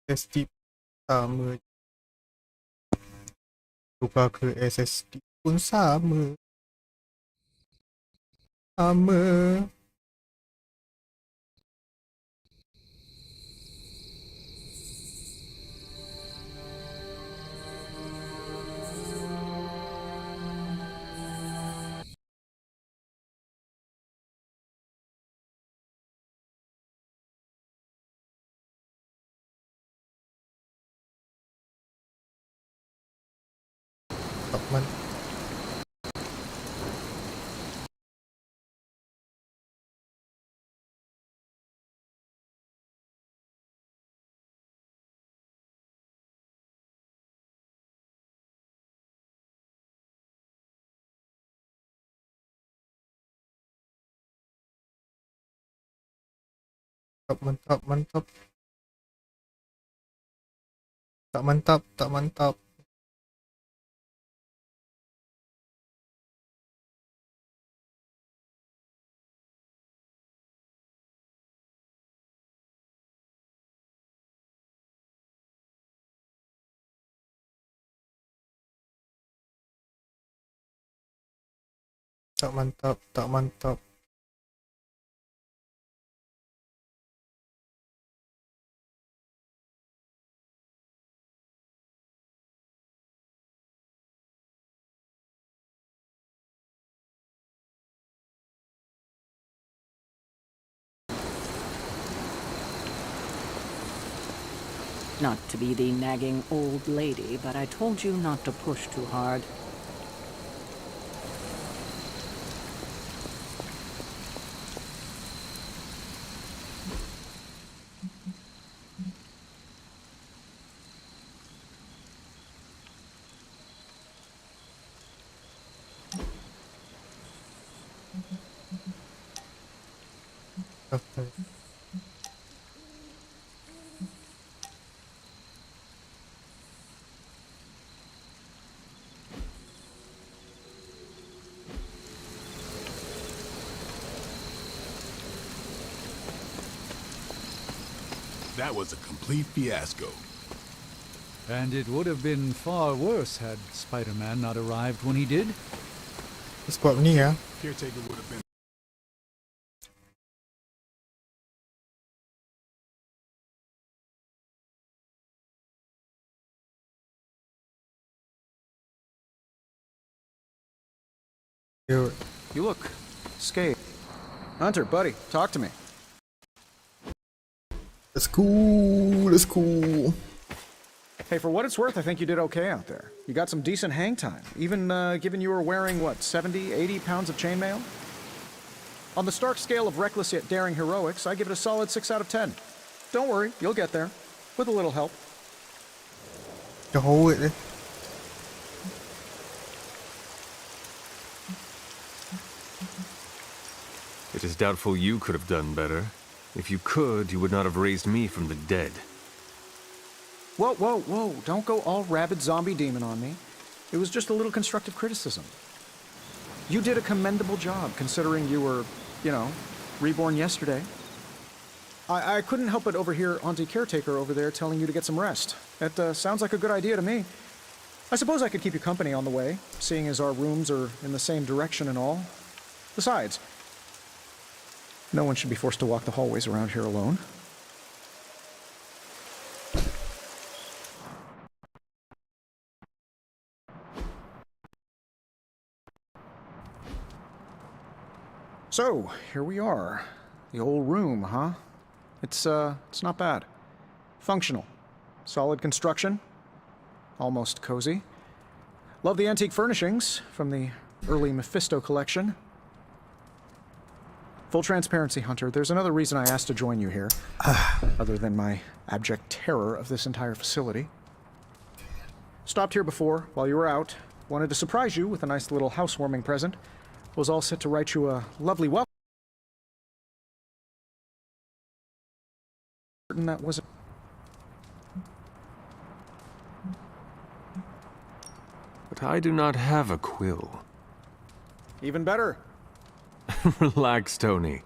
SSD sama. Tukar ke SSD pun sama. Sama. Tak man. Mantap, mantap. Tak mantap, tak mantap. Tak mantap, tak mantap. Not to be the nagging old lady, but I told you not to push too hard. Okay. That was a complete fiasco. And it would have been far worse had Spider-Man not arrived when he did. Sebab ni ya. Caretaker would have been. You You look scared. Hunter, buddy, talk to me. Let's go. Let's go. Hey, for what it's worth, I think you did okay out there. You got some decent hang time, even given you were wearing, what, 70, 80 pounds of chainmail? On the Stark scale of reckless yet daring heroics, I give it a solid 6 out of 10. Don't worry, you'll get there. With a little help. The whole it. It is doubtful you could have done better. If you could, you would not have raised me from the dead. Whoa, whoa, whoa, don't go all rabid zombie demon on me. It was just a little constructive criticism. You did a commendable job, considering you were, you know, reborn yesterday. I couldn't help but overhear Auntie Caretaker over there telling you to get some rest. That sounds like a good idea to me. I suppose I could keep you company on the way, seeing as our rooms are in the same direction and all. Besides, no one should be forced to walk the hallways around here alone. So, here we are. The old room, huh? It's not bad. Functional. Solid construction. Almost cozy. Love the antique furnishings from the early Mephisto collection. Full transparency, Hunter, there's another reason I asked to join you here, other than my abject terror of this entire facility. Stopped here before, while you were out. Wanted to surprise you with a nice little housewarming present. Was all set to write you a lovely welcome. That was. But I do not have a quill. Even better. Relax, Tony.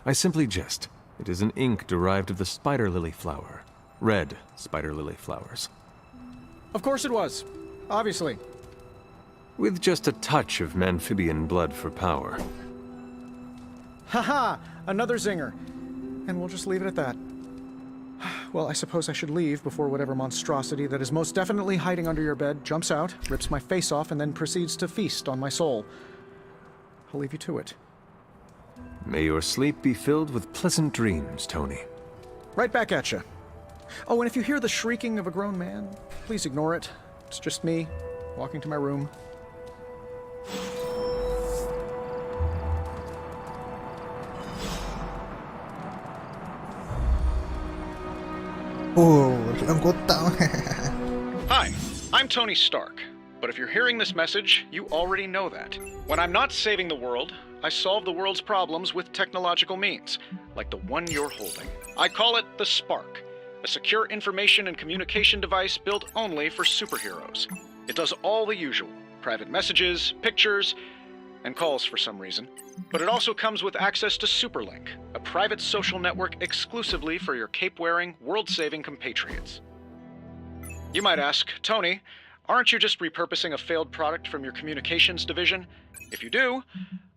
I simply jest. It is an ink derived of the spider lily flower. red spider lily flowers. Of course it was. Obviously. With just a touch of amphibian blood for power. Haha! Another zinger. And we'll just leave it at that. Well, I suppose I should leave before whatever monstrosity that is most definitely hiding under your bed jumps out, rips my face off, and then proceeds to feast on my soul. I'll leave you to it. May your sleep be filled with pleasant dreams, Tony. Right back at you. Oh, and if you hear the shrieking of a grown man, please ignore it. It's just me, walking to my room. Oh, anggota. Hi, I'm Tony Stark. But if you're hearing this message, you already know that. When I'm not saving the world, I solve the world's problems with technological means, like the one you're holding. I call it the Spark, a secure information and communication device built only for superheroes. It does all the usual, private messages, pictures, and calls for some reason. But it also comes with access to Superlink, a private social network exclusively for your cape-wearing, world-saving compatriots. You might ask, Tony, aren't you just repurposing a failed product from your communications division? If you do,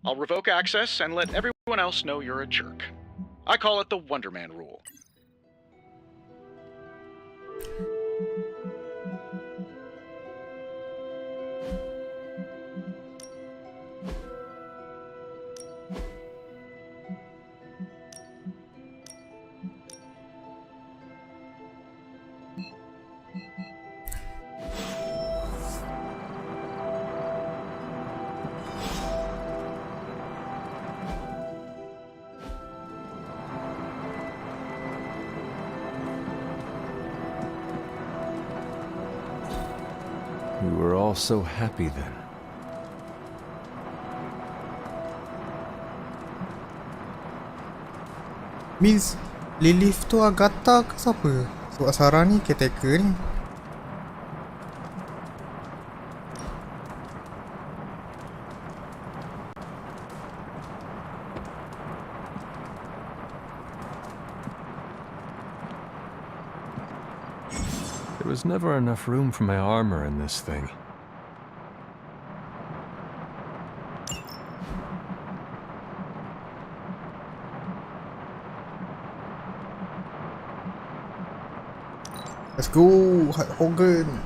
I'll revoke access and let everyone else know you're a jerk. I call it the Wonder Man rule. We were all so happy then. Means Lilith tu Agatha ke siapa? Sebab Sarah ni caretaker ni. There was never enough room for my armor in this thing. Let's go, Hulk Hogan.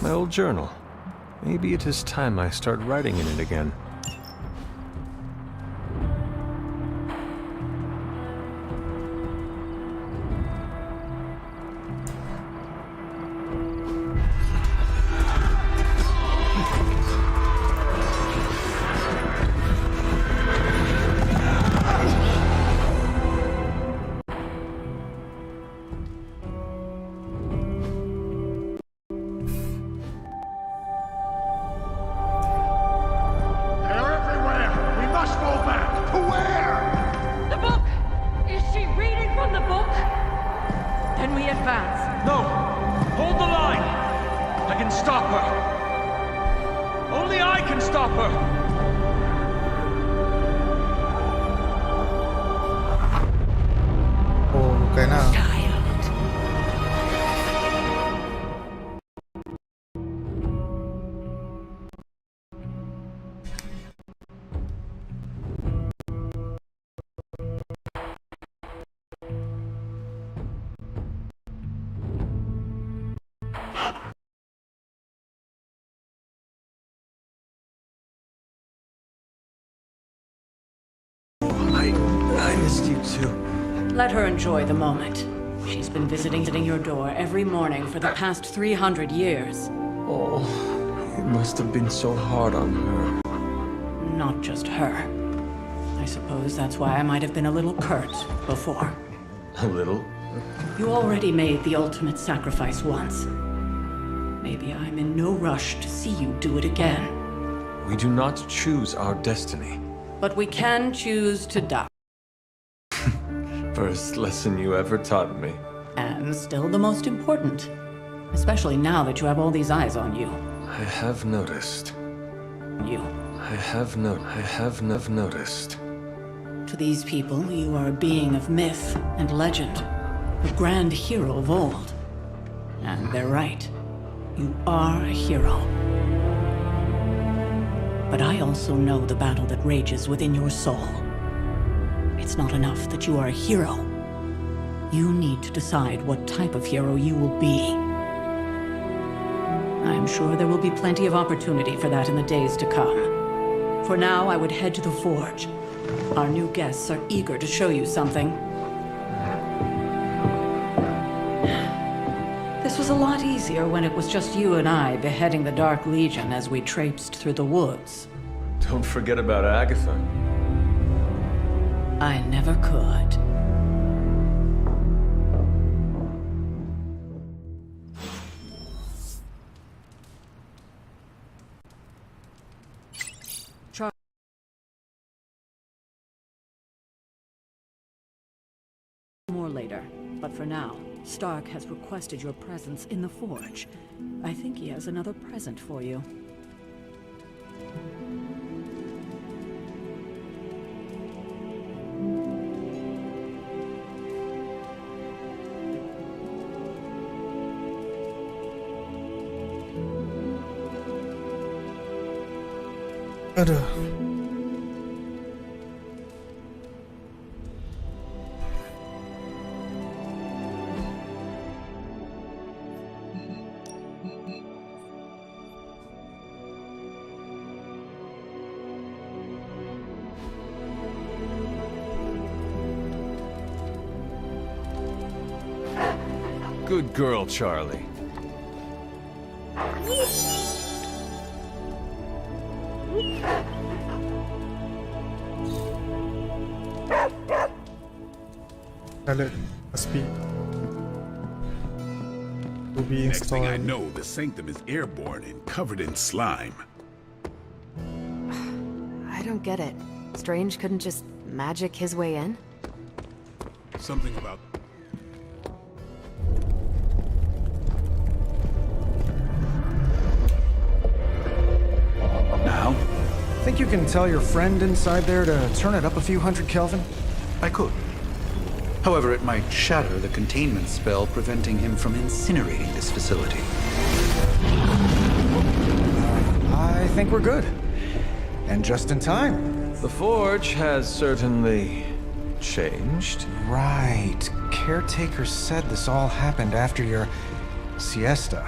My old journal. Maybe it is time I start writing in it again. They're everywhere! We must fall back! To where? The book! Is she reading from the book? Then we advance. No! Hold the line! I can stop her! Only I can stop her! Oh, bukan lah. I missed you too. Let her enjoy the moment. She's been visiting your door every morning for the past 300 years. Oh, it must have been so hard on her. Not just her. I suppose that's why I might have been a little curt before. A little? You already made the ultimate sacrifice once. Maybe I'm in no rush to see you do it again. We do not choose our destiny. But we can choose to die. First lesson you ever taught me. And still the most important. Especially now that you have all these eyes on you. I have noticed. You. I have noticed. To these people, you are a being of myth and legend. A grand hero of old. And they're right. You are a hero. But I also know the battle that rages within your soul. It's not enough that you are a hero. You need to decide what type of hero you will be. I'm sure there will be plenty of opportunity for that in the days to come. For now, I would head to the forge. Our new guests are eager to show you something. This was a lot easier when it was just you and I beheading the Dark Legion as we traipsed through the woods. Don't forget about Agatha. I never could. More later, but for now, Stark has requested your presence in the forge. I think he has another present for you. Aduh. Good girl, Charlie. Alert must be to be Next thing I installed. know, the sanctum is airborne and covered in slime. I don't get it. Strange couldn't just magic his way in? Something about... Now? Think you can tell your friend inside there to turn it up a few hundred Kelvin? I could. However, it might shatter the containment spell, preventing him from incinerating this facility. I think we're good. And just in time. The forge has certainly changed. Right. Caretaker said this all happened after your siesta.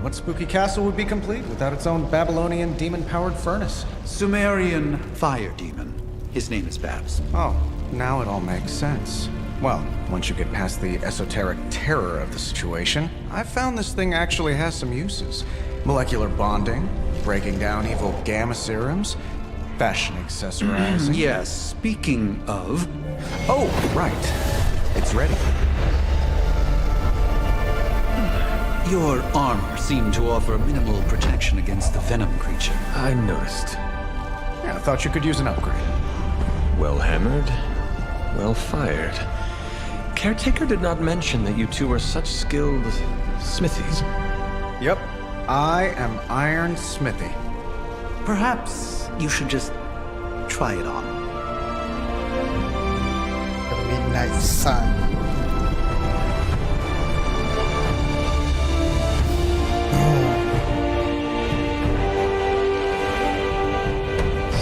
What spooky castle would be complete without its own Babylonian demon-powered furnace? Sumerian fire demon. His name is Babs. Oh, now it all makes sense. Well, once you get past the esoteric terror of the situation, I've found this thing actually has some uses. Molecular bonding, breaking down evil gamma serums, fashion accessorizing. Yes, speaking of... Oh, right. It's ready. Your armor seemed to offer minimal protection against the venom creature. I noticed. Yeah, I thought you could use an upgrade. Well hammered, well fired. Caretaker did not mention that you two are such skilled smithies. Yep, I am Iron Smithy. Perhaps you should just try it on. The midnight sun.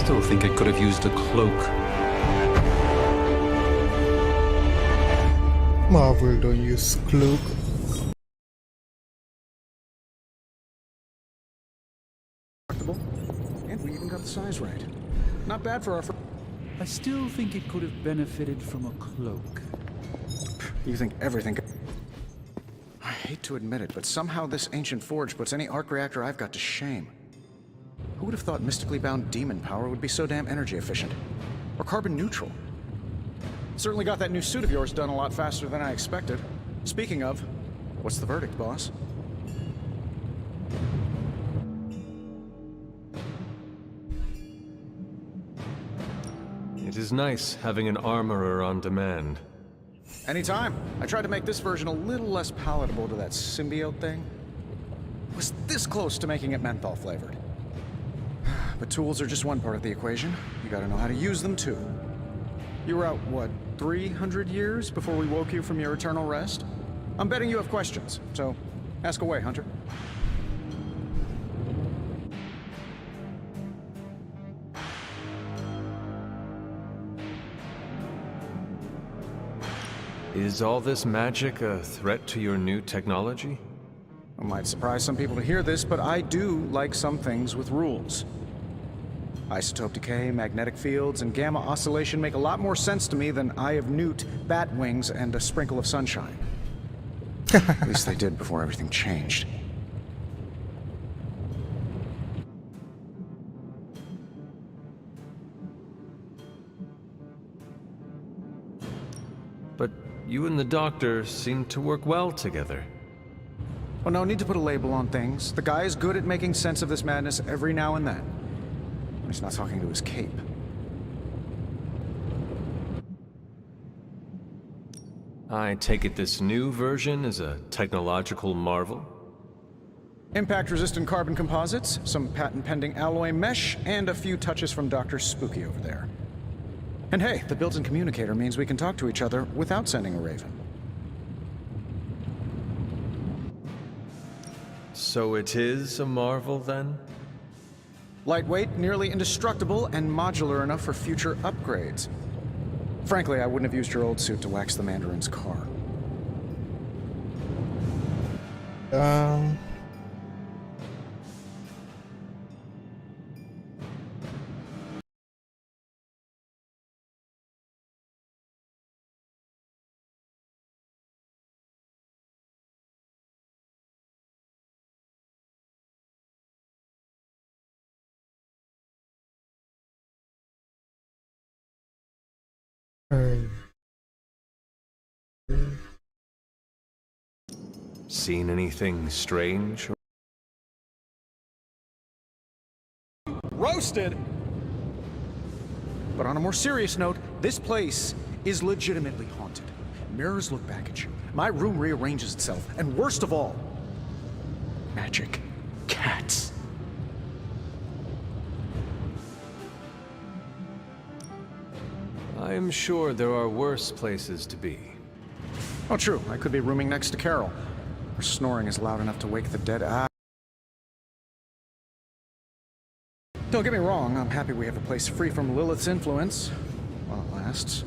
Still think it could have used a cloak. Marvel don't use cloak. And we even got the size right. Not bad for our... I still think it could have benefited from a cloak. You think everything... I hate to admit it, but somehow this ancient forge puts any arc reactor I've got to shame. Who would have thought mystically bound demon power would be so damn energy efficient? Or carbon neutral? Certainly got that new suit of yours done a lot faster than I expected. Speaking of, what's the verdict, boss? It is nice having an armorer on demand. Anytime. I tried to make this version a little less palatable to that symbiote thing. Was this close to making it menthol flavored. But tools are just one part of the equation. You gotta know how to use them too. You were out, what, 300 years before we woke you from your eternal rest? I'm betting you have questions, so ask away, Hunter. Is all this magic a threat to your new technology? It might surprise some people to hear this, but I do like some things with rules. Isotope decay, magnetic fields, and gamma oscillation make a lot more sense to me than Eye of Newt, bat wings, and a sprinkle of sunshine. At least they did before everything changed. But you and the doctor seem to work well together. Well, no need to put a label on things. The guy is good at making sense of this madness every now and then. When he's not talking to his cape. I take it this new version is a technological marvel? Impact-resistant carbon composites, some patent-pending alloy mesh, and a few touches from Dr. Spooky over there. And hey, the built-in communicator means we can talk to each other without sending a raven. So it is a marvel, then? Lightweight, nearly indestructible, and modular enough for future upgrades. Frankly, I wouldn't have used your old suit to wax the Mandarin's car. Seen anything strange? Roasted! But on a more serious note, this place is legitimately haunted. Mirrors look back at you. My room rearranges itself. And worst of all, magic cats. I am sure there are worse places to be. Oh, true. I could be rooming next to Carol. Her snoring is loud enough to wake the dead. Don't get me wrong, I'm happy we have a place free from Lilith's influence. While it lasts.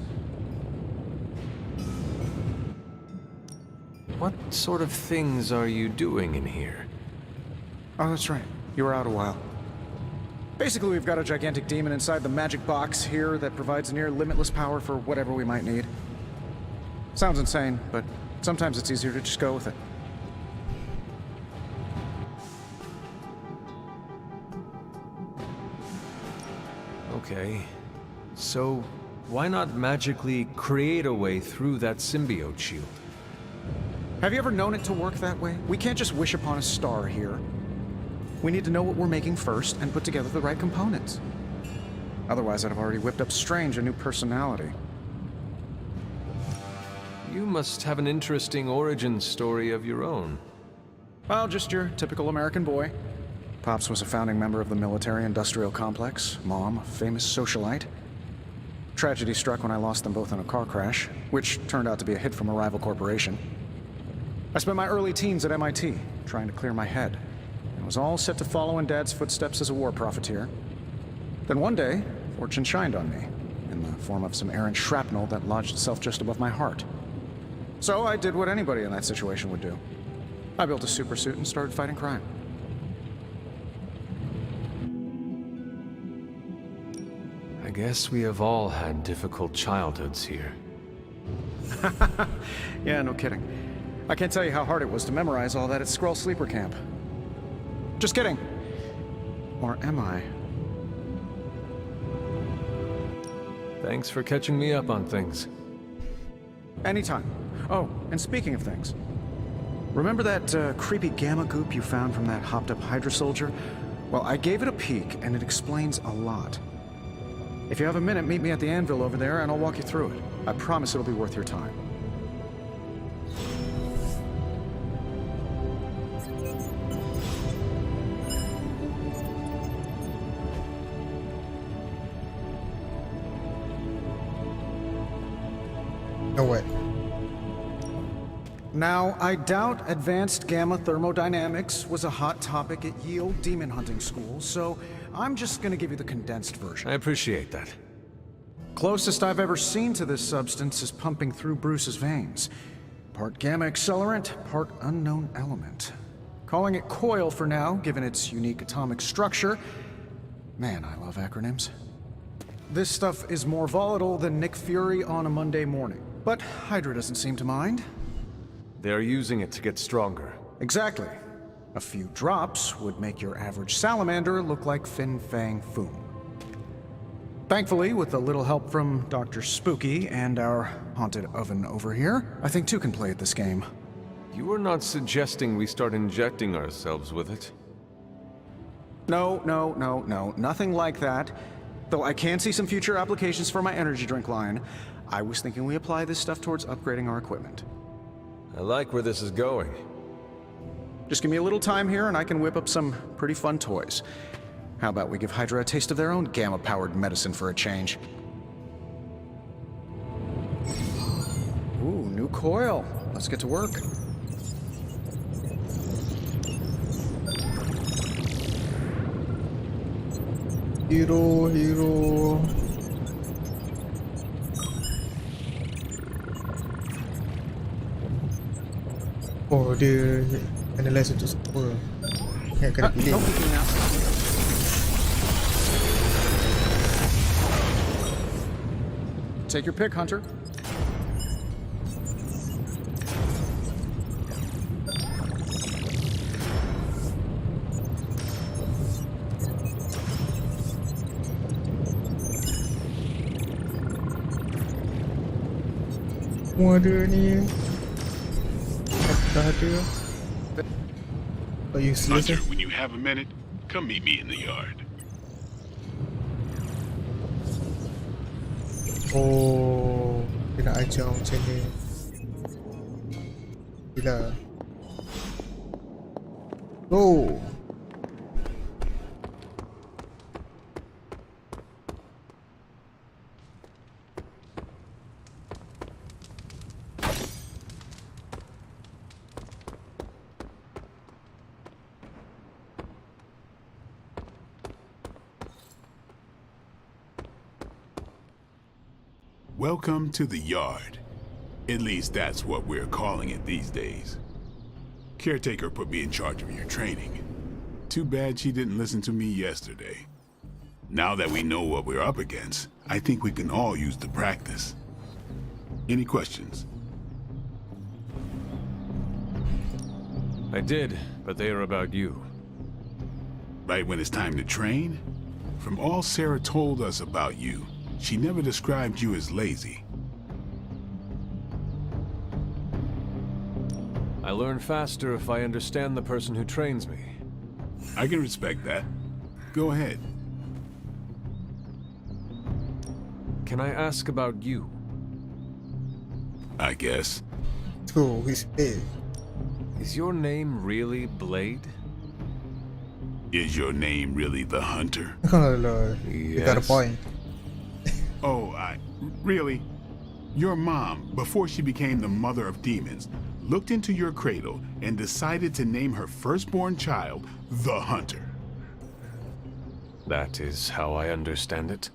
What sort of things are you doing in here? Oh, that's right. You were out a while. Basically, we've got a gigantic demon inside the magic box here that provides near limitless power for whatever we might need. Sounds insane, but sometimes it's easier to just go with it. Okay. So, why not magically create a way through that symbiote shield? Have you ever known it to work that way? We can't just wish upon a star here. We need to know what we're making first and put together the right components. Otherwise, I'd have already whipped up Strange a new personality. You must have an interesting origin story of your own. Well, just your typical American boy. Pops was a founding member of the military-industrial complex. Mom, a famous socialite. Tragedy struck when I lost them both in a car crash, which turned out to be a hit from a rival corporation. I spent my early teens at MIT, trying to clear my head. It was all set to follow in Dad's footsteps as a war profiteer. Then one day, fortune shined on me, in the form of some errant shrapnel that lodged itself just above my heart. So I did what anybody in that situation would do. I built a supersuit and started fighting crime. I guess we have all had difficult childhoods here. Yeah, no kidding. I can't tell you how hard it was to memorize all that at Skrull Sleeper Camp. Just kidding. Or am I? Thanks for catching me up on things. Anytime. Oh, and speaking of things, remember that creepy gamma goop you found from that hopped-up Hydra soldier? Well, I gave it a peek, and it explains a lot. If you have a minute, meet me at the anvil over there, and I'll walk you through it. I promise it'll be worth your time. No way. Now, I doubt advanced gamma thermodynamics was a hot topic at Yield Demon Hunting School, so I'm just gonna give you the condensed version. I appreciate that. Closest I've ever seen to this substance is pumping through Bruce's veins. Part gamma accelerant, part unknown element. Calling it coil for now, given its unique atomic structure. Man, I love acronyms. This stuff is more volatile than Nick Fury on a Monday morning. But Hydra doesn't seem to mind. They're using it to get stronger. Exactly. A few drops would make your average salamander look like Fin Fang Foom. Thankfully, with a little help from Dr. Spooky and our haunted oven over here, I think two can play at this game. You are not suggesting we start injecting ourselves with it? No, nothing like that. Though I can see some future applications for my energy drink line. I was thinking we apply this stuff towards upgrading our equipment. I like where this is going. Just give me a little time here and I can whip up some pretty fun toys. How about we give Hydra a taste of their own gamma-powered medicine for a change? Ooh, new coil. Let's get to work. Hero. Oh, dia analyze untuk super. Ingat kena pilih. Take your pick, Hunter. Semua ada ni. Dah ada. Oh, useless. Hunter, when you have a minute, come meet me in the yard. Oh, dia nak ajar macam ni. Gila. Oh. Welcome to the yard. At least that's what we're calling it these days. Caretaker put me in charge of your training. Too bad she didn't listen to me yesterday. Now that we know what we're up against, I think we can all use the practice. Any questions? I did, but they are about you. Right when it's time to train? From all Sarah told us about you, she never described you as lazy. I learn faster if I understand the person who trains me. I can respect that. Go ahead. Can I ask about you? I guess. Tu, he's big. Is your name really Blade? Is your name really the Hunter? Oh lord, you got a point. Oh, really? Your mom, before she became the mother of demons, looked into your cradle and decided to name her firstborn child the Hunter. That is how I understand it.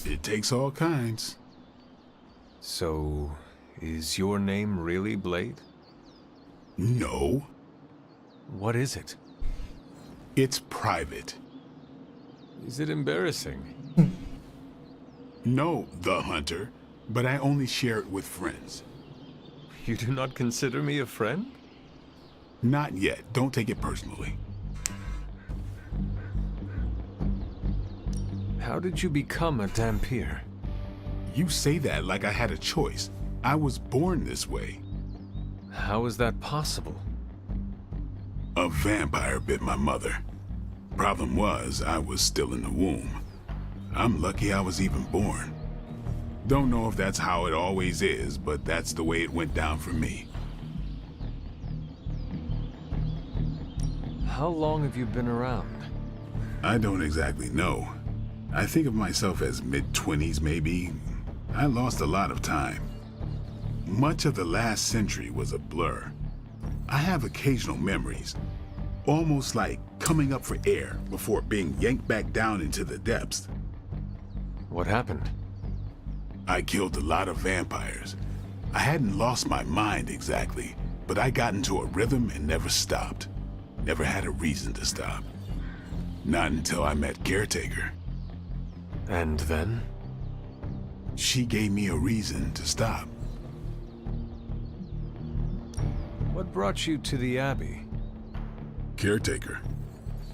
It takes all kinds. So, is your name really Blade? No. What is it? It's private. Is it embarrassing? No, the Hunter, but I only share it with friends. You do not consider me a friend? Not yet. Don't take it personally. How did you become a Dampier? You say that like I had a choice. I was born this way. How is that possible? A vampire bit my mother. Problem was, I was still in the womb. I'm lucky I was even born. Don't know if that's how it always is, but that's the way it went down for me. How long have you been around? I don't exactly know. I think of myself as mid-20s maybe. I lost a lot of time. Much of the last century was a blur. I have occasional memories, almost like coming up for air before being yanked back down into the depths. What happened? I killed a lot of vampires. I hadn't lost my mind exactly, but I got into a rhythm and never stopped. Never had a reason to stop. Not until I met Caretaker. And then? She gave me a reason to stop. What brought you to the Abbey? Caretaker.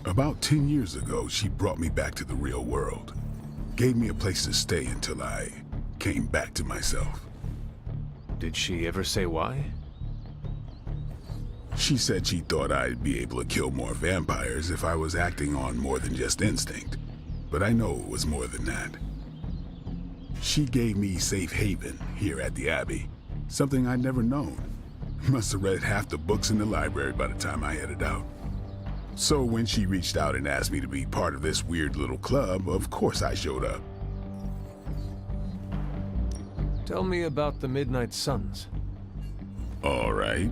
About 10 years ago, she brought me back to the real world. Gave me a place to stay until I came back to myself. Did she ever say why? She said she thought I'd be able to kill more vampires if I was acting on more than just instinct. But I know it was more than that. She gave me safe haven here at the Abbey, something I'd never known. Must have read half the books in the library by the time I headed out. So when she reached out and asked me to be part of this weird little club, of course I showed up. Tell me about the Midnight Suns. All right.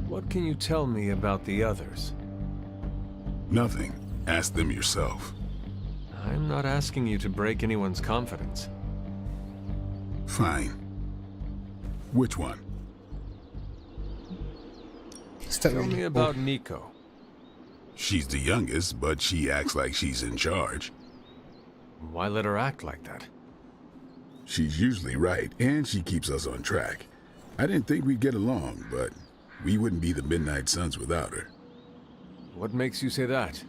What can you tell me about the others? Nothing. Ask them yourself. I'm not asking you to break anyone's confidence. Fine. Which one? Tell me about Nico. She's the youngest, but she acts like she's in charge. Why let her act like that? She's usually right, and she keeps us on track. I didn't think we'd get along, but we wouldn't be the Midnight Suns without her. What makes you say that?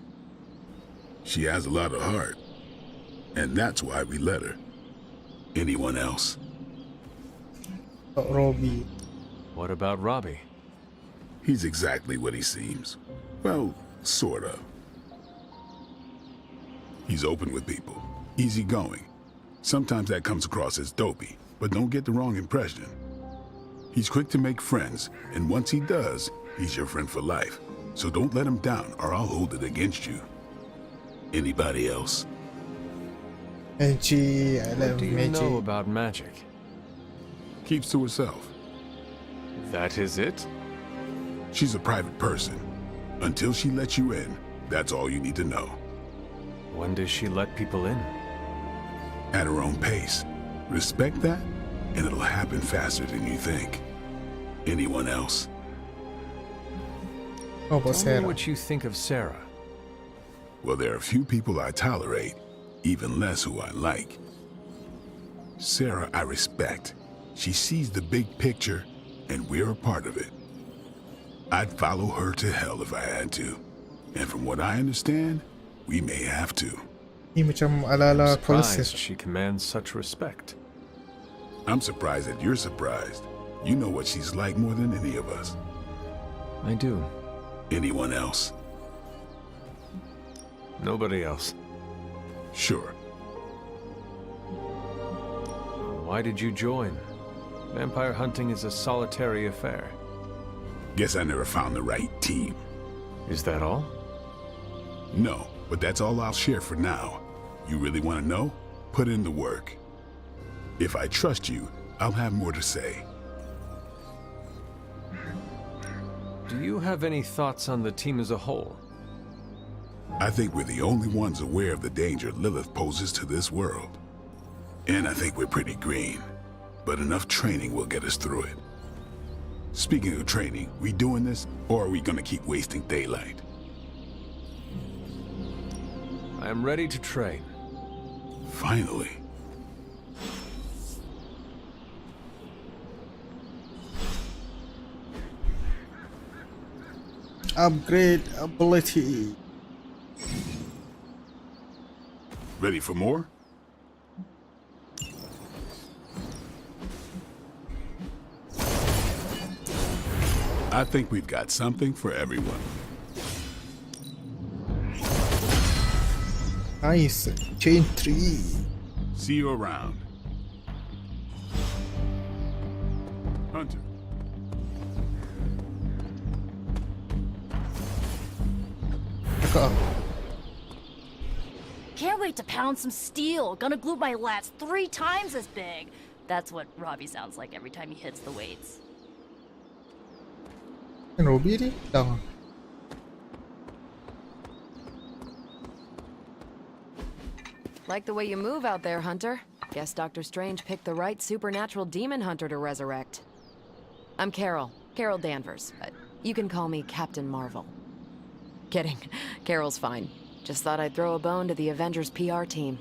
She has a lot of heart, and that's why we let her. Anyone else? Robbie. What about Robbie? He's exactly what he seems. Well, sort of. He's open with people, easygoing. Sometimes that comes across as dopey, but don't get the wrong impression. He's quick to make friends, and once he does, he's your friend for life. So don't let him down, or I'll hold it against you. Anybody else? Magic. I What love do you magic. know about magic? Keeps to herself. That is it? She's a private person. Until she lets you in, that's all you need to know. When does she let people in? At her own pace. Respect that, and it'll happen faster than you think. Anyone else? Oh, but Tell me Sarah. what you think of Sarah. Well, there are few people I tolerate, even less who I like. Sarah, I respect. She sees the big picture, and we're a part of it. I'd follow her to hell if I had to. And from what I understand, we may have to. Ini macam ala-ala Surprised policies. she commands such respect. I'm surprised that you're surprised. You know what she's like more than any of us. I do. Anyone else? Nobody else. Sure. Why did you join? Vampire hunting is a solitary affair. Guess I never found the right team. Is that all? No, but that's all I'll share for now. You really want to know? Put in the work. If I trust you, I'll have more to say. Do you have any thoughts on the team as a whole? I think we're the only ones aware of the danger Lilith poses to this world. And I think we're pretty green. But enough training will get us through it. Speaking of training, we doing this, or are we gonna keep wasting daylight? I am ready to train. Finally. Upgrade ability. Ready for more? I think we've got something for everyone. Nice. Chain 3. See you around. Hunter. Cakap apa? Can't wait to pound some steel. Gonna glue my lats 3 times as big. That's what Robbie sounds like every time he hits the weights. Kan Robby ni dah. Like the way you move out there, Hunter. Guess Dr. Strange picked the right supernatural demon hunter to resurrect. I'm Carol Danvers, but you can call me Captain Marvel. Kidding. Carol's fine. Just thought I'd throw a bone to the Avengers PR team.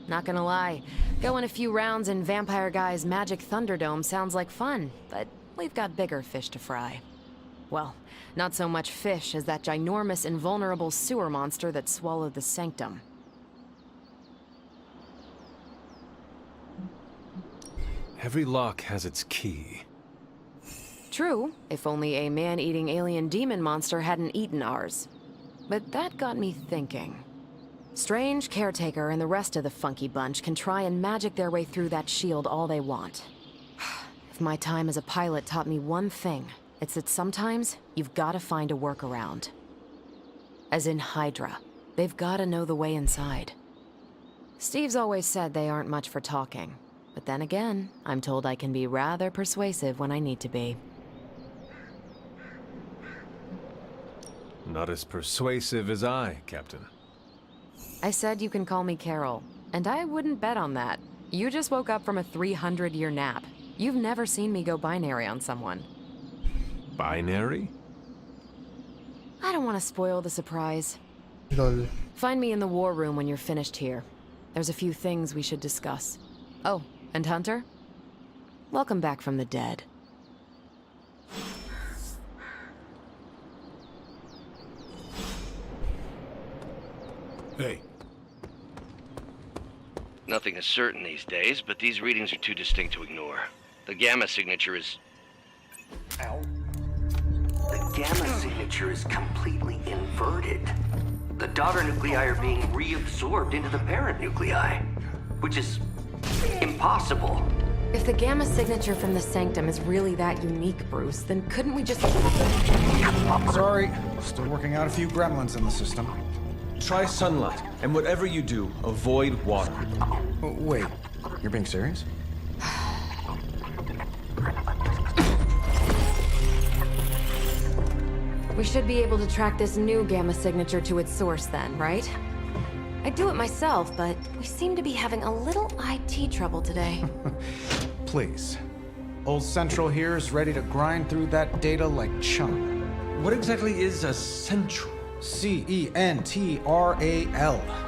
Not gonna lie, going a few rounds in Vampire Guy's Magic Thunderdome sounds like fun, but we've got bigger fish to fry. Well, not so much fish as that ginormous invulnerable sewer monster that swallowed the Sanctum. Every lock has its key. True, if only a man-eating alien demon monster hadn't eaten ours. But that got me thinking. Strange, Caretaker, and the rest of the funky bunch can try and magic their way through that shield all they want. If my time as a pilot taught me one thing, it's that sometimes you've gotta find a workaround. As in Hydra, they've gotta know the way inside. Steve's always said they aren't much for talking. But then again, I'm told I can be rather persuasive when I need to be. Not as persuasive as I, Captain. I said you can call me Carol, and I wouldn't bet on that. You just woke up from a 300-year nap. You've never seen me go binary on someone. Binary? I don't want to spoil the surprise. Lol. Find me in the war room when you're finished here. There's a few things we should discuss. Oh, and Hunter? Welcome back from the dead. Hey. Nothing is certain these days, but these readings are too distinct to ignore. The gamma signature is... Ow. The gamma signature is completely inverted. The daughter nuclei are being reabsorbed into the parent nuclei, which is impossible. If the gamma signature from the Sanctum is really that unique, Bruce, then couldn't we just... Sorry, still working out a few gremlins in the system. Try sunlight, and whatever you do, avoid water. Oh, wait, you're being serious? We should be able to track this new gamma signature to its source then, right? I'd do it myself, but we seem to be having a little IT trouble today. Please. Old Central here is ready to grind through that data like chum. What exactly is a central? CENTRAL.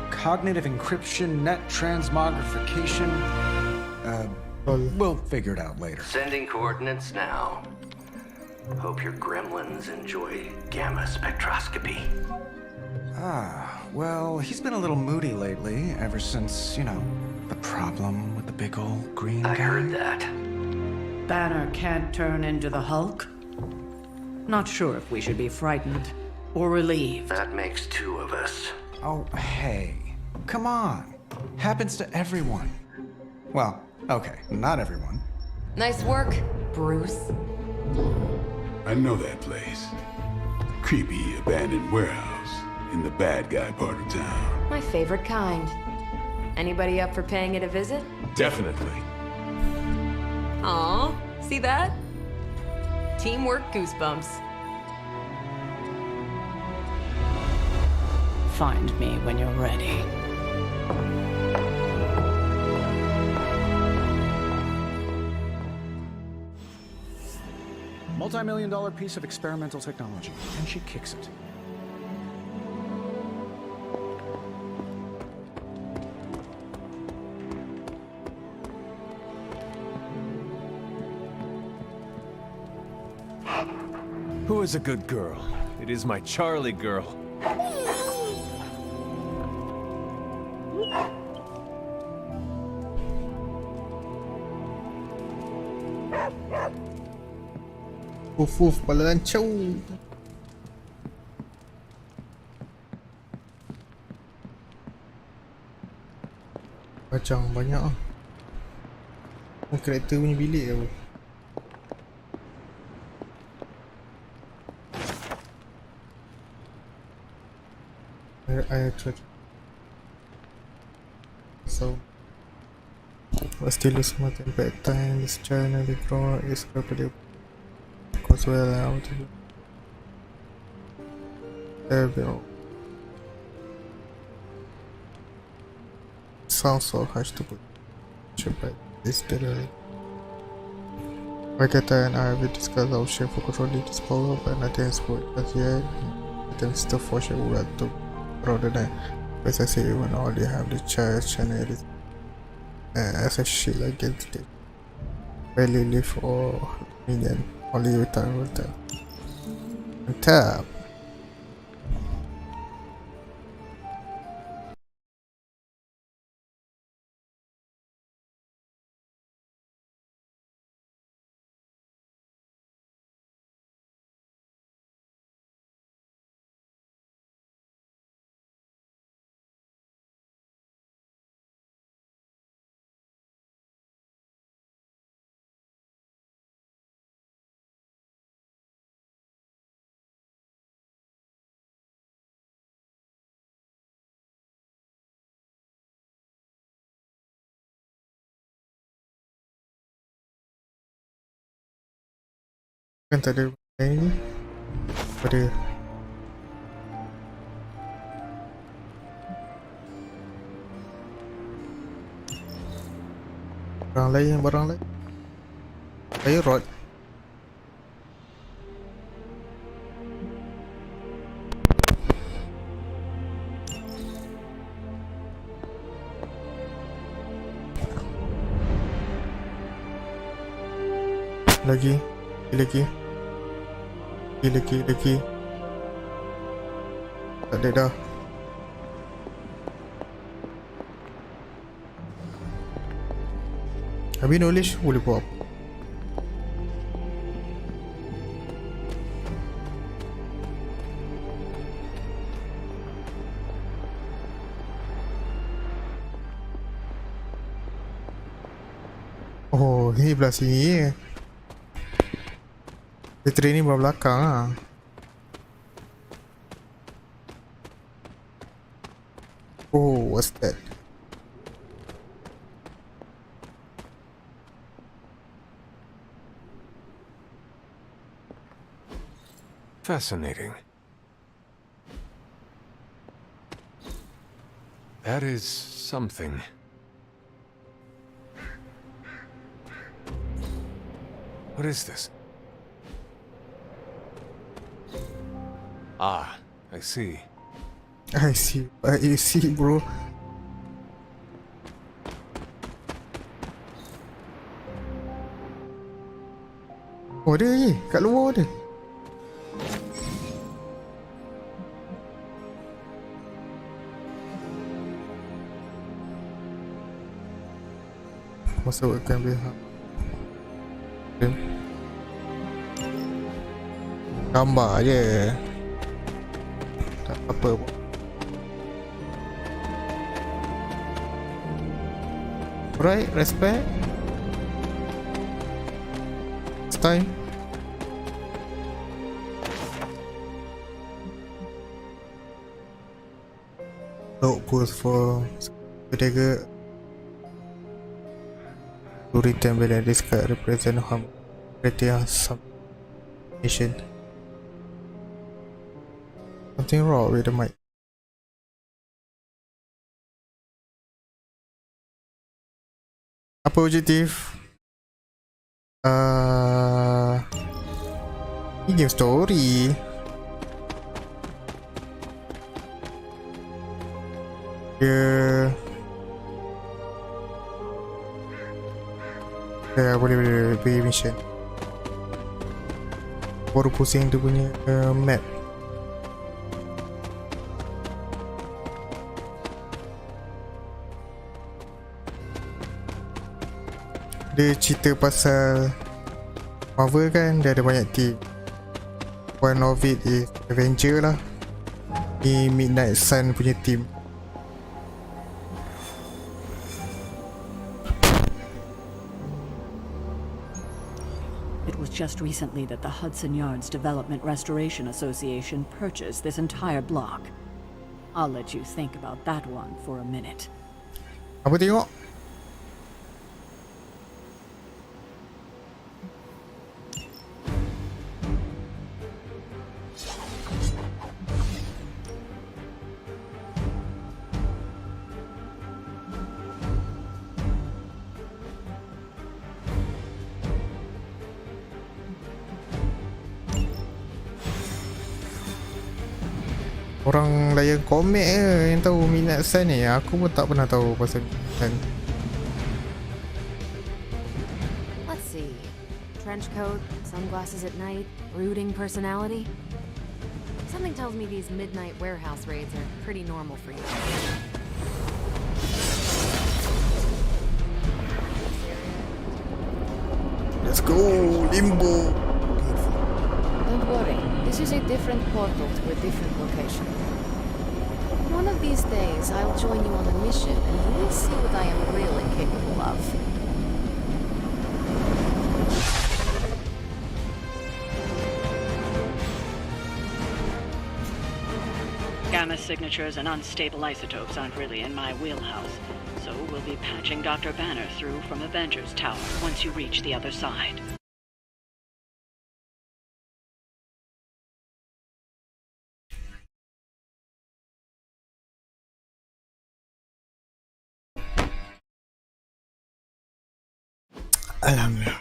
Cognitive encryption, net transmogrification. We'll figure it out later. Sending coordinates now. Hope your gremlins enjoy gamma spectroscopy. Ah, well, he's been a little moody lately, ever since, you know, the problem with the big old green guy. I heard that. Banner can't turn into the Hulk? Not sure if we should be frightened or relieved. That makes 2 of us. Oh, hey. Come on. Happens to everyone. Well, okay, not everyone. Nice work, Bruce. I know that place. Creepy abandoned warehouse in the bad guy part of town. My favorite kind. Anybody up for paying it a visit? Definitely. Aw, see that? Teamwork goosebumps. Find me when you're ready. Multi-million-dollar piece of experimental technology, and she kicks it. Who is a good girl? It is my Charlie girl. Kepala lancau. Macam banyak ah. Karakter punya bilik apa? I tried. So, but still lose more than bad time. This channel the draw is rapidly because well out. Evil. Sounds so harsh to put. But it's literally. Vegeta and I will discuss our share for controlling this power, but nothing has worked as yet. Then still for sure we have to rather than as I say when all you have the church and it is as a shit like it barely live for million only you time will tell and tap. Kan tak ada ini pada barang lain saya rod lagi tak ada dah. Habis knowledge boleh buat apa? Oh, ini belah sini. Dia training belah belakang lah. Oh, what's that? Fascinating. That is something. What is this? Ah, I see. I see, bro. Oh, ada ni. Kat luar ada. Masukkan behang. Gambar je. Tak apa pun. Right, respect. It's time. Look goes for Pedega. To return when this card represent harm. Criteria some mission. Something wrong with the mic. Apa objektif? Ini game story. Ya boleh pergi mission. Baru pusing dia punya map. Dia cerita pasal Marvel kan dia ada banyak team. One of it is Avenger lah. Ni Midnight Sun punya team. It was just recently that the Hudson Yards Development Restoration Association purchased this entire block. I'll let you think about that one for a minute. Apa tengok? Orang layan komik yang tahu Midnight Sun ni. Aku pun tak pernah tahu pasal Midnight Sun. Let's see. Trench coat, sunglasses at night, brooding personality. Something tells me these midnight warehouse raids are pretty normal for you. Let's go, Limbo. Don't worry, this is a different portal to a different location. One of these days, I'll join you on a mission, and you will see what I am really capable of. Gamma signatures and unstable isotopes aren't really in my wheelhouse, so we'll be patching Dr. Banner through from Avengers Tower once you reach the other side. Alhamdulillah.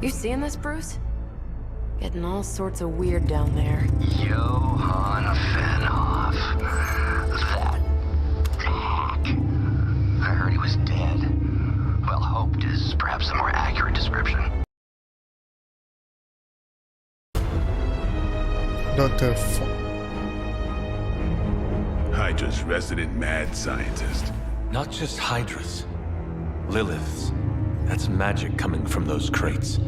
You seeing this, Bruce? Getting all sorts of weird down there. Johann Fenhoff. That hack. I heard he was dead. Well, hoped is perhaps the more accurate description. Dr. Hydra's resident mad scientist. Not just Hydra's. Lilith's. That's magic coming from those crates.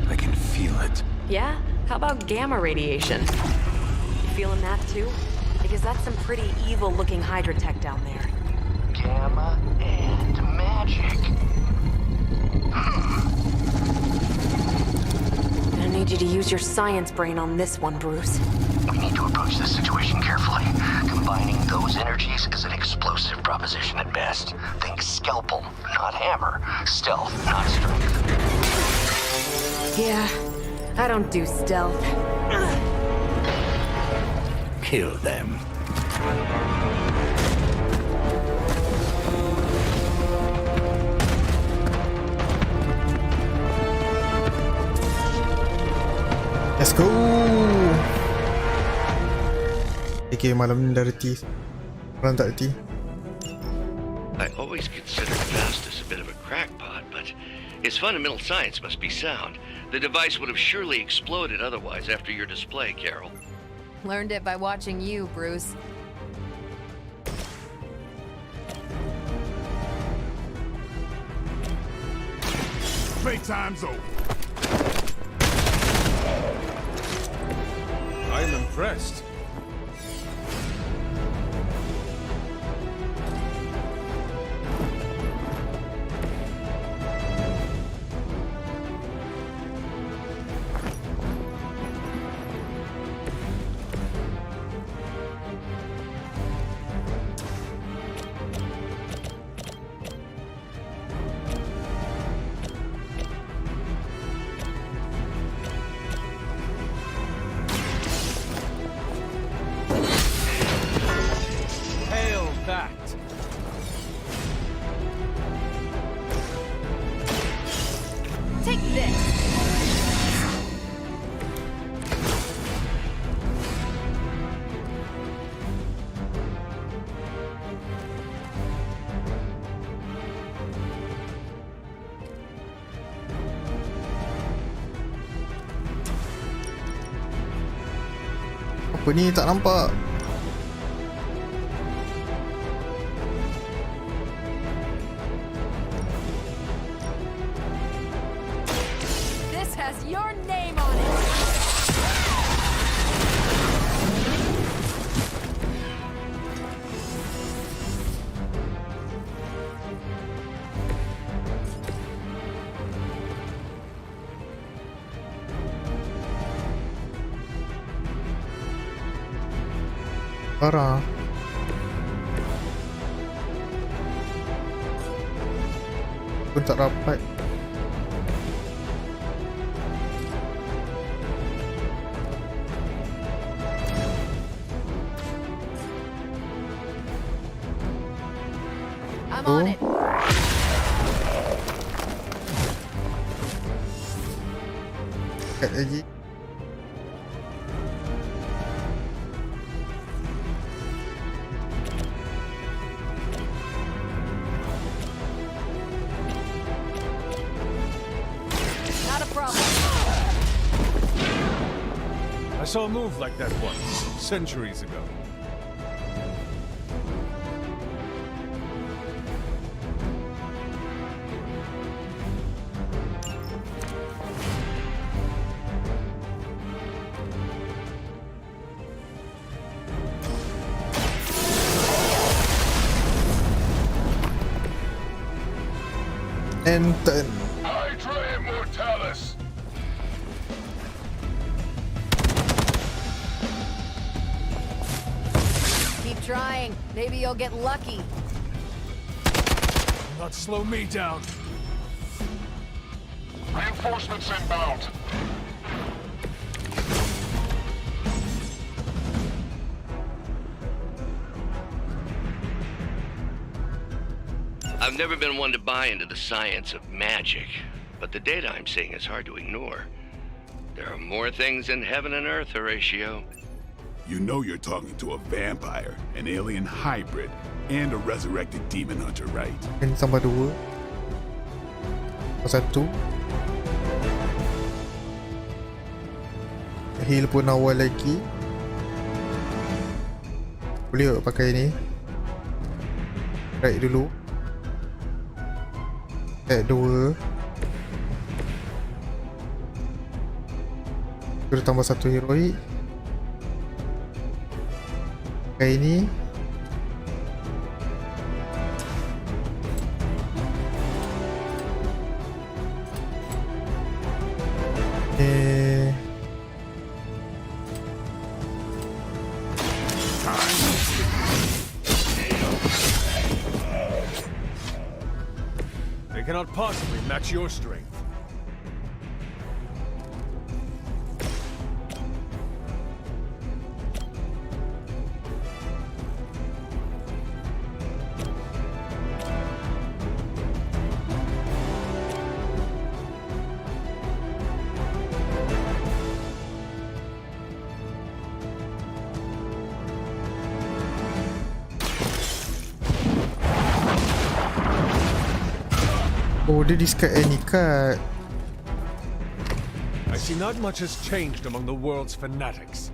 I can feel it. Yeah? How about gamma radiation? You feeling that too? Because that's some pretty evil-looking Hydra tech down there. Gamma and magic. I need you to use your science brain on this one, Bruce. We need to approach this situation carefully. Combining those energies is an explosive proposition at best. Think scalpel, not hammer. Stealth, not strength. Yeah, I don't do stealth. Kill them. Let's go. Okay, malam ni dah reti. Malam tak reti. I always considered Faustus a bit of a crackpot, but his fundamental science must be sound. The device would have surely exploded otherwise after your display, Carol. Learned it by watching you, Bruce. Playtime's over. I'm impressed. Take this! Apa ni tak nampak? This has your name on it. Parah. Pun tak rapat. I'm on it. Dekat lagi. Not a problem. I saw a move like that once, centuries ago. Enten. Hydra Immortalis! Keep trying. Maybe you'll get lucky. Not slow me down. Reinforcements inbound. I've never been one to buy into the science of magic, but the data I'm seeing is hard to ignore. There are more things in heaven and earth, Horatio. You know you're talking to a vampire, an alien hybrid, and a resurrected demon hunter, right? Ini tambah 2. Satu. Heal pun awal lagi. Boleh tak pakai ni? Right dulu. Add 2. Kita tambah 1 heroic. Pakai ini. They cannot possibly match your strength. Oh, dia discard any card. I see not much has changed among the world's fanatics.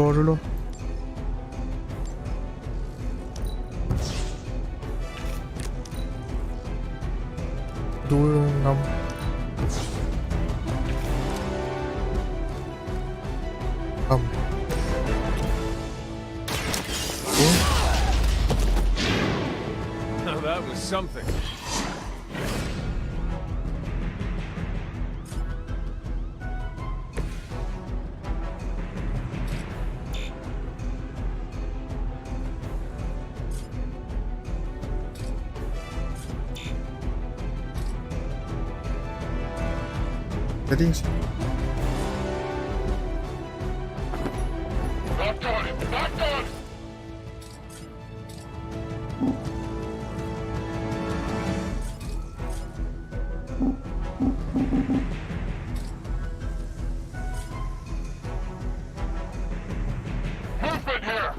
Draw dulu. Dua, 6. That was something. Jadi Locked on! Locked on! Movement here!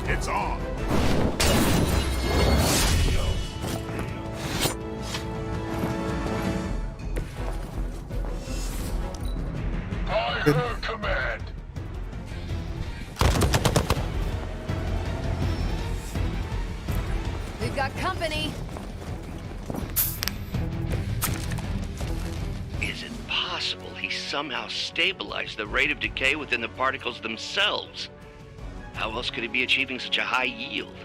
It's on. I heard command. We've got company. Is it possible he somehow stabilized the rate of decay within the particles themselves? How else could he be achieving such a high yield?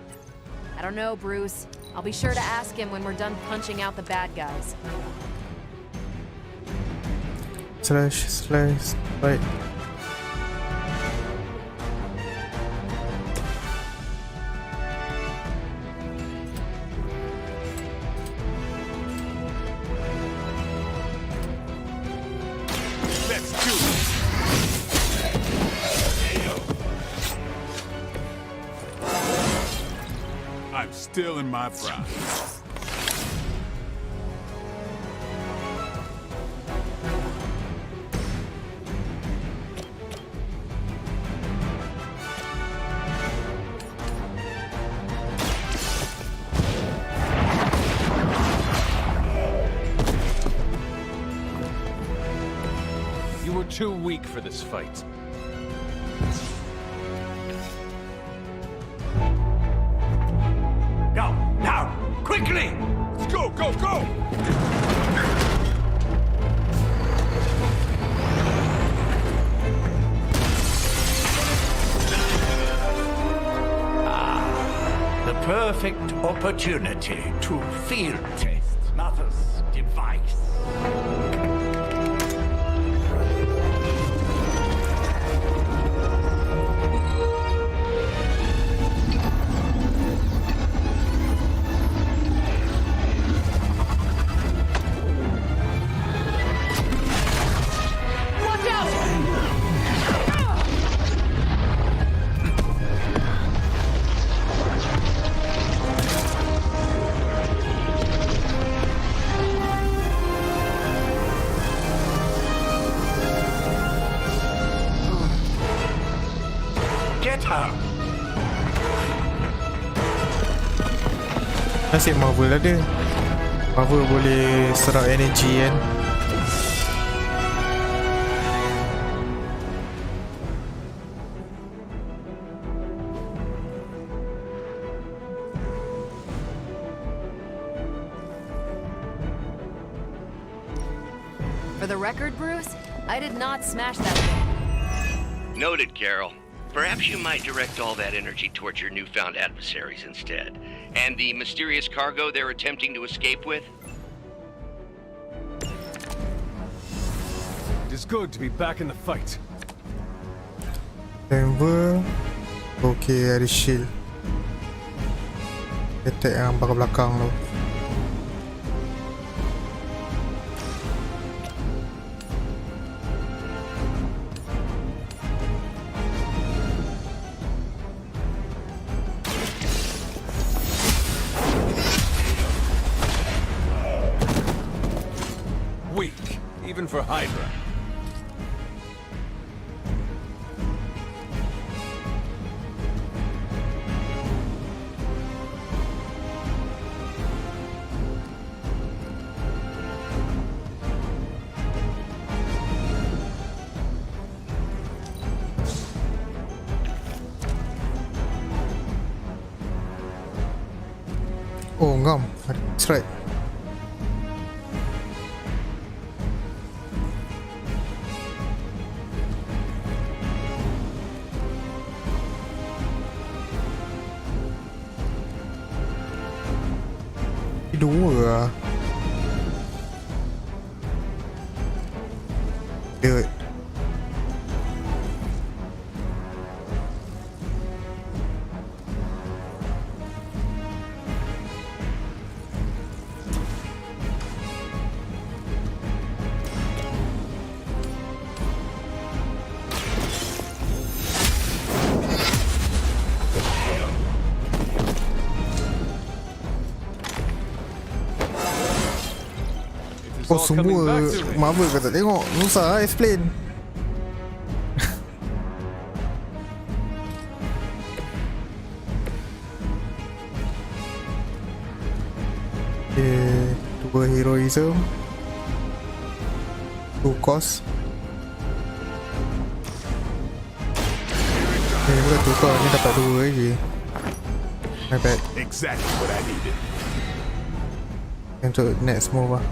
I don't know, Bruce. I'll be sure to ask him when we're done punching out the bad guys. slash right. Let's do it. I'm still in my prime. You were too weak for this fight. Go, now, quickly! Let's go, go, go! The perfect opportunity to field test Mother's device. Watch out! Get her! Nasib Marvel ada. Marvel boleh serap energy kan. For the record, Bruce, I did not smash that thing. Noted, Carol. Perhaps you might direct all that energy towards your newfound adversaries instead. And the mysterious cargo they're attempting to escape with? It is good to be back in the fight. Denver. Okay, ada shield. Attack yang belakang tu. Weak, even for Hydra. Oh, ngam. That's right. dua lah. Dude. Oh semua Marvel kau tak tengok. Susah lah explain. Okay, 2 heroism, 2 cost. Bukan 2 cost, ni dapat 2 je. My bad. Exactly what I needed. Untuk next move lah.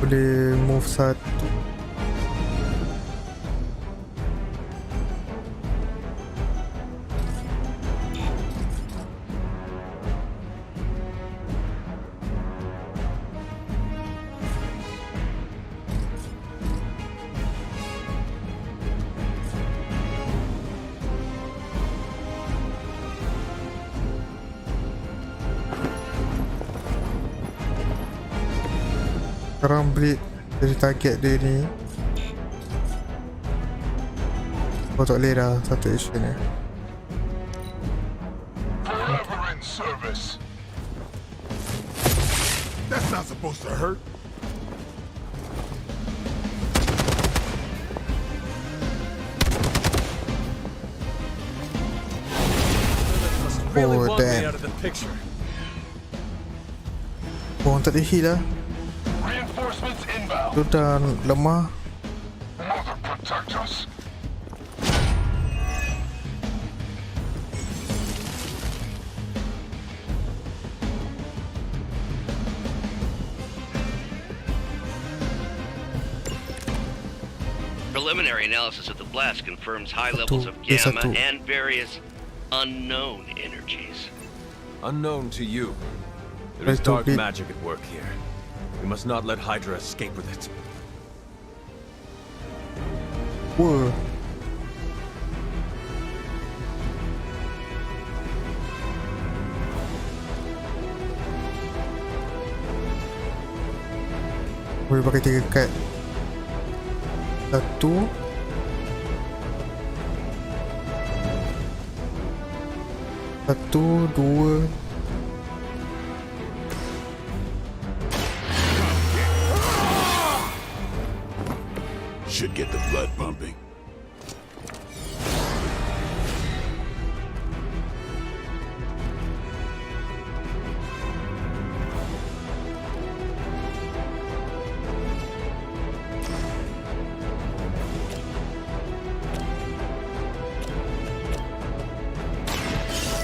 Boleh move satu. Sekarang break dari target dia ni. Oh tak boleh dah satu action ni. Forever in service. That's not supposed to hurt. Oh damn. Oh tak ada heal lah. Dia dah lemah. Preliminary analysis of the blast confirms high levels of gamma and various unknown energies. Unknown to you. There is dark magic at work here. We must not let Hydra escape with it. Whoa. Boleh pakai 3 kad. 1 2. Should get the blood pumping.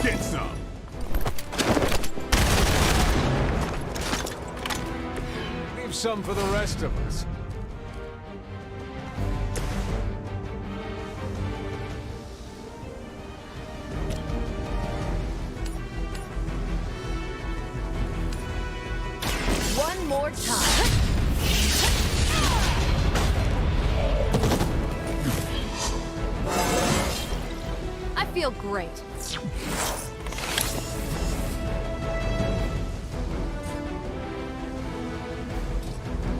Get some. Leave some for the rest of us. More time. I feel great.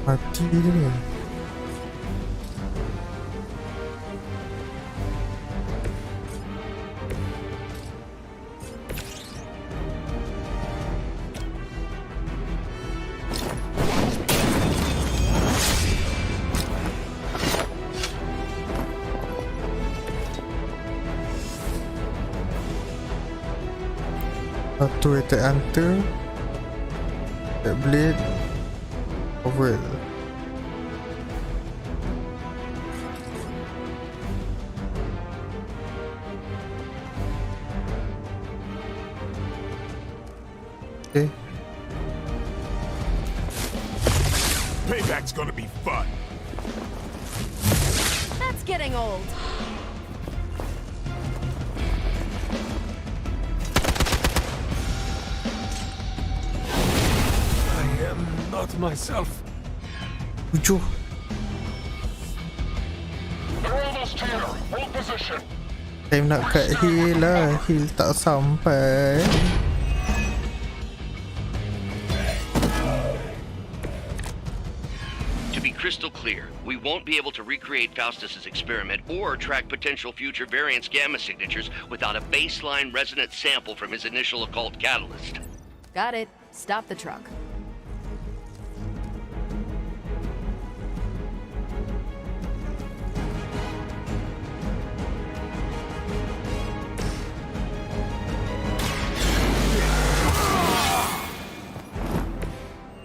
Mati dia. Satu attack hunter, attack blade, overall. Okay. Payback's gonna be fun. That's getting old. I am not myself. Tujuh. They're almost here. Hold position. Time nak cut heal lah. Heal tak sampai. To be crystal clear, we won't be able to recreate Faustus's experiment or track potential future variance gamma signatures without a baseline resonant sample from his initial occult catalyst. Got it. Stop the truck.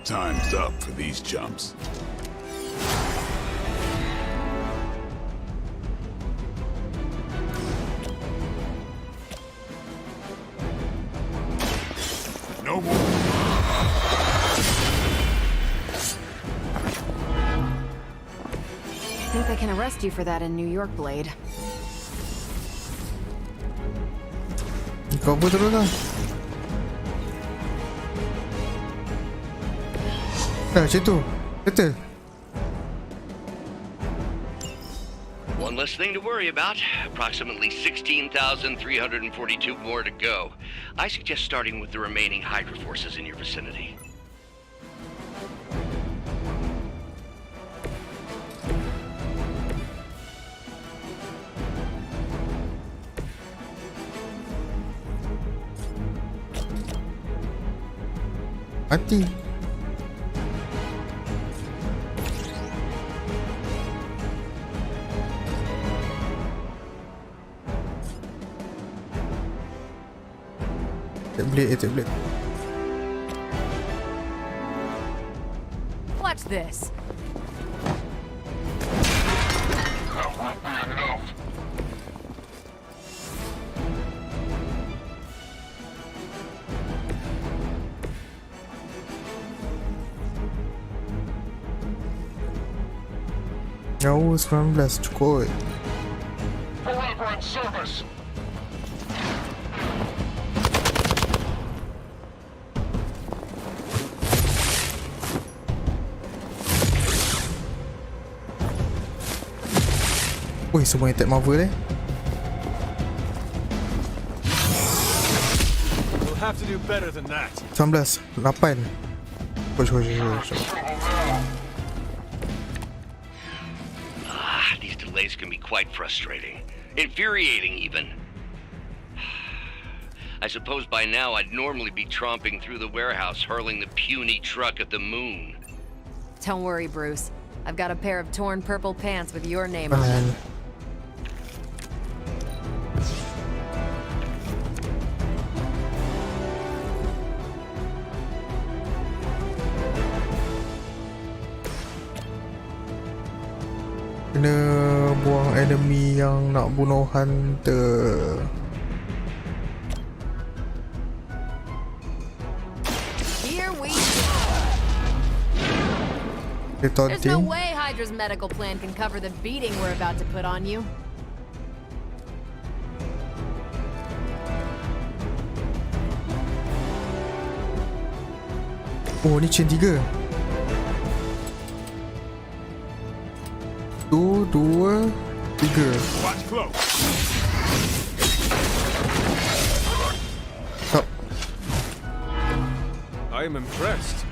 Time's up for these chumps. No more. I think they can arrest you for that in New York, Blade. Kau apa terus lah. Macam tu. Betul. One less thing to worry about. Approximately 16,342 more to go. I suggest starting with the remaining Hydra forces in your vicinity. Mati. Tablet. Watch this. That won't be enough. Jauh 19 cukup. Forever in service. Wih, semua attack Marvel We'll have to do better than that. 19, 8. These delays can be quite frustrating. Infuriating, even. I suppose by now I'd normally be tromping through the warehouse hurling the puny truck at the moon. Don't worry, Bruce. I've got a pair of torn purple pants with your name on them. Kena buang enemy yang nak bunuh hunter. Here we go. There's no way Hydra's medical plan can cover the beating we're about to put on you. Oh, ni chain 3. 1, 2, 3. Watch close. Stop. I am impressed.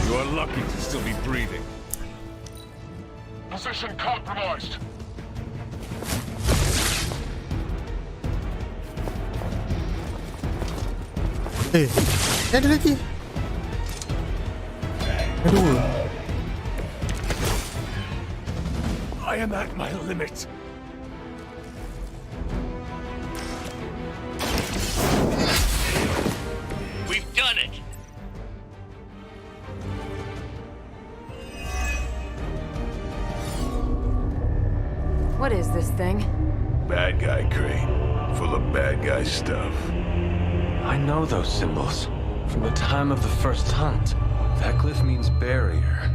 You are lucky to still be breathing. Position compromised. Ada lagi. Aduh. I am at my limit. We've done it. What is this thing? Bad guy crate, full of bad guy stuff. I know those symbols from the time of the first hunt. That glyph means barrier.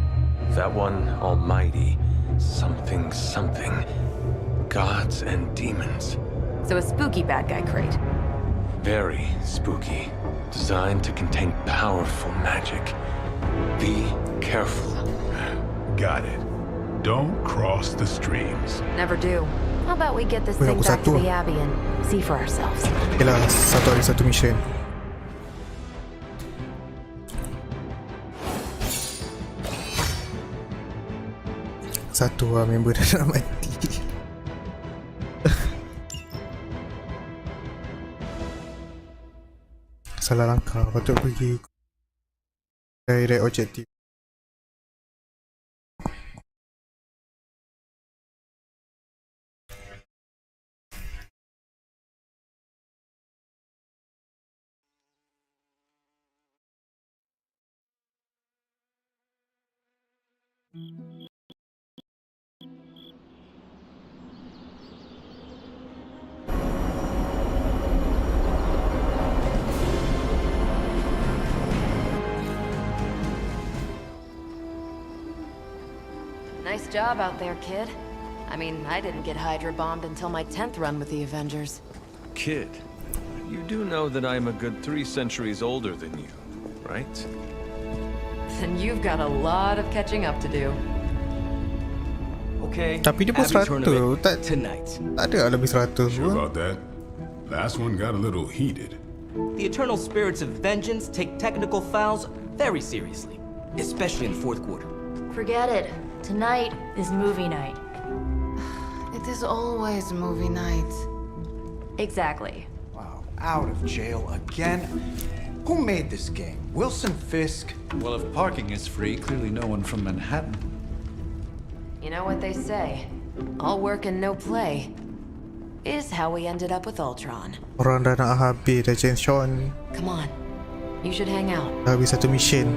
That one, almighty. Something, something. Gods and demons. So a spooky bad guy crate. Very spooky. Designed to contain powerful magic. Be careful. Got it. Don't cross the streams. Never do. How about we get this thing back to the Abbey and see for ourselves? Okay lah, satu hari satu mission. Satu lah member dah nak mati. Salah langkah, patut pergi direct objective. Nice job out there, kid. I mean, I didn't get Hydra bombed until my 10th run with the Avengers. Kid, you do know that I'm a good 3 centuries older than you, right? Then you've got a lot of catching up to do. Okay. Tapi dia pun 100. Tak ada lebih 100. Sure about that? Last one got a little heated. The eternal spirits of vengeance take technical fouls very seriously, especially in the fourth quarter. Forget it. Tonight is movie night. It is always movie night. Exactly. Wow, out of jail again? Who made this game? Wilson Fisk? Well, if parking is free, clearly no one from Manhattan. You know what they say? All work and no play is how we ended up with Ultron. Orang dah nak habis, dah change Sean. Come on. You should hang out. Dah habis satu mission.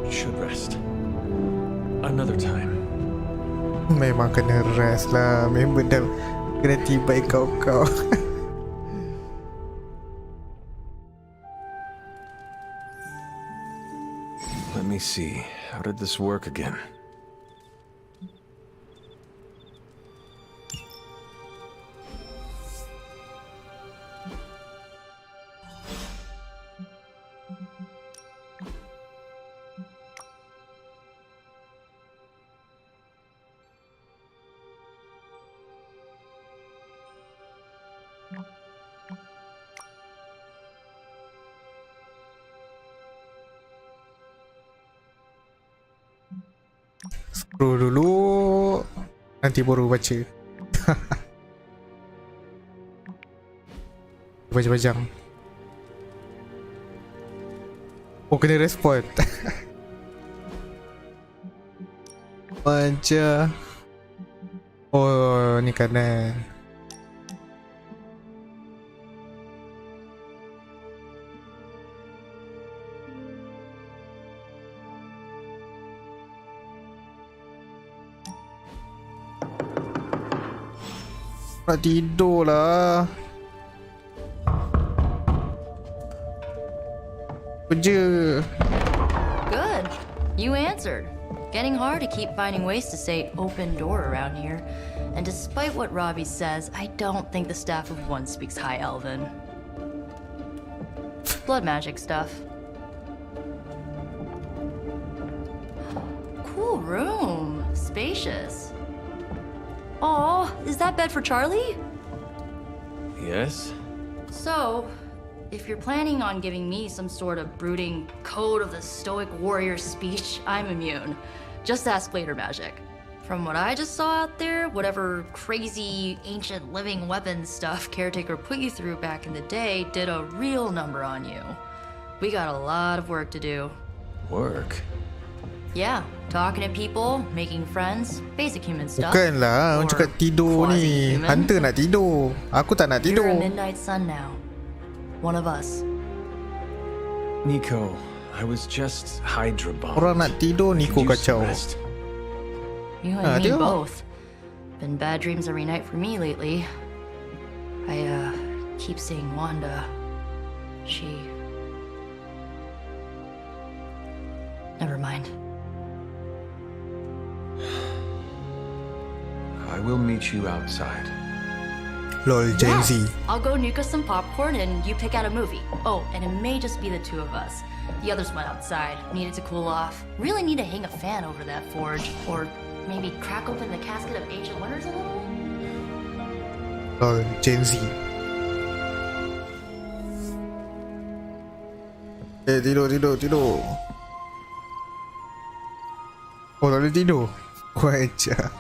Should rest. Another time. Memang kena rest lah. Member dah kena tiba kau-kau. Let me see. How did this work again? Scroll dulu, nanti baru baca. Baca-baca. Oh, kena respon. Baca. Oh, ni kanan. Nak tidur lah. Kerja. Good. You answered. Getting hard to keep finding ways to say open door around here. And despite what Robbie says, I don't think the staff of one speaks High Elven. Blood magic stuff. Cool room. Spacious. Aw, is that bed for Charlie? Yes? So, if you're planning on giving me some sort of brooding code of the stoic warrior speech, I'm immune. Just ask later, Magic. From what I just saw out there, whatever crazy ancient living weapons stuff Caretaker put you through back in the day did a real number on you. We got a lot of work to do. Work? Yeah, talking to people, making friends, basic human stuff. Bukanlah, orang cakap tidur ni. Hunter nak tidur. Aku tak nak tidur. You're a midnight sun now. One of us. Nico, I was just Hydra bombed. Orang nak tidur Nico Could use some kacau. rest. You and me tengok. both. Been bad dreams every night for me lately. I keep seeing Wanda. Never mind. I will meet you outside. Lol, Gen Z. I'll go nuke us some popcorn and you pick out a movie. Oh, and it may just be the two of us. The others went outside, needed to cool off. Really need to hang a fan over that forge. Or maybe crack open the casket of Age of Wonders a little? Lol, Gen Z. Tidur. Oh, tak boleh tidur. Kau ajar.